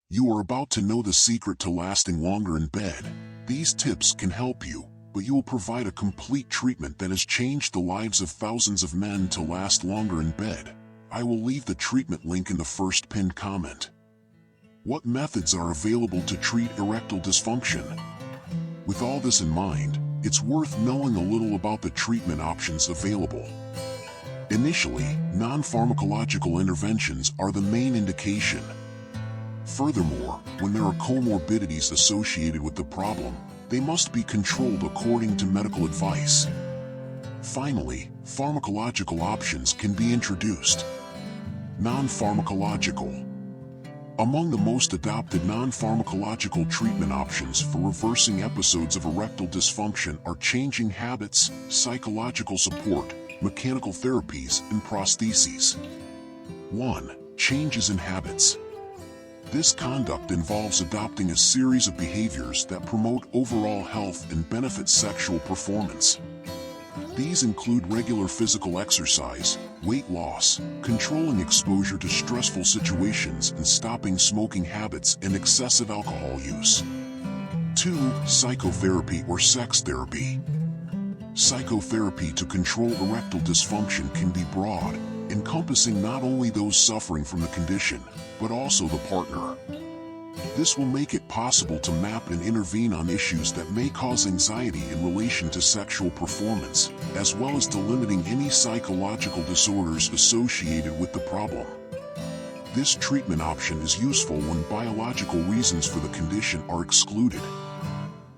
You are about to know the secret to lasting longer in bed. These tips can help you, but you will provide a complete treatment that has changed the lives of thousands of men to last longer in bed. I will leave the treatment link in the first pinned comment. What methods are available to treat erectile dysfunction? With all this in mind, it's worth knowing a little about the treatment options available. Initially, non-pharmacological interventions are the main indication. Furthermore, when there are comorbidities associated with the problem, they must be controlled according to medical advice. Finally, pharmacological options can be introduced. Non-pharmacological. Among the most adopted non-pharmacological treatment options for reversing episodes of erectile dysfunction are changing habits, psychological support, mechanical therapies, and prostheses. 1. Changes in habits. This conduct involves adopting a series of behaviors that promote overall health and benefit sexual performance. These include regular physical exercise, weight loss, controlling exposure to stressful situations, and stopping smoking habits and excessive alcohol use. 2. Psychotherapy or sex therapy. Psychotherapy to control erectile dysfunction can be broad, encompassing not only those suffering from the condition, but also the partner. This will make it possible to map and intervene on issues that may cause anxiety in relation to sexual performance, as well as to limiting any psychological disorders associated with the problem. This treatment option is useful when biological reasons for the condition are excluded.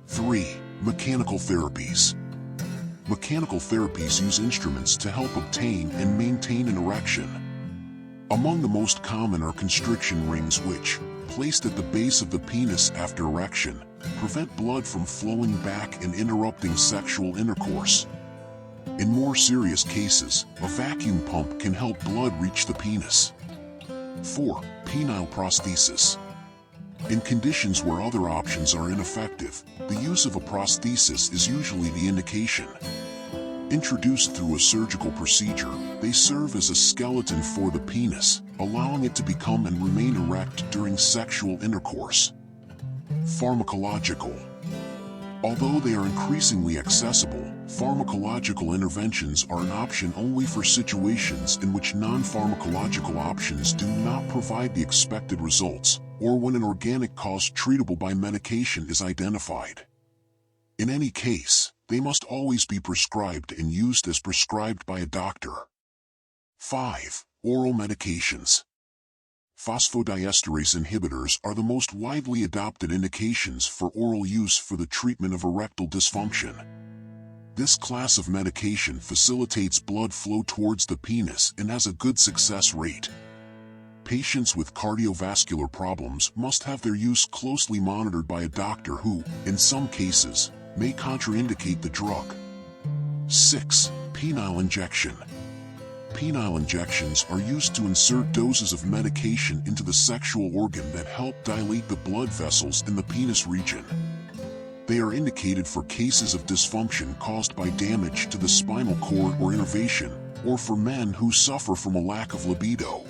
3. Mechanical therapies. Mechanical therapies use instruments to help obtain and maintain an erection. Among the most common are constriction rings which, placed at the base of the penis after erection, prevent blood from flowing back and interrupting sexual intercourse. In more serious cases, a vacuum pump can help blood reach the penis. 4. Penile prosthesis. In conditions where other options are ineffective, the use of a prosthesis is usually the indication. Introduced through a surgical procedure, they serve as a skeleton for the penis, allowing it to become and remain erect during sexual intercourse. Pharmacological. Although they are increasingly accessible, pharmacological interventions are an option only for situations in which non-pharmacological options do not provide the expected results, or when an organic cause treatable by medication is identified. In any case, they must always be prescribed and used as prescribed by a doctor. 5. Oral medications. Phosphodiesterase inhibitors are the most widely adopted indications for oral use for the treatment of erectile dysfunction. This class of medication facilitates blood flow towards the penis and has a good success rate. Patients with cardiovascular problems must have their use closely monitored by a doctor who, in some cases, may contraindicate the drug. 6. Penile injection. Penile injections are used to insert doses of medication into the sexual organ that help dilate the blood vessels in the penis region. They are indicated for cases of dysfunction caused by damage to the spinal cord or innervation, or for men who suffer from a lack of libido.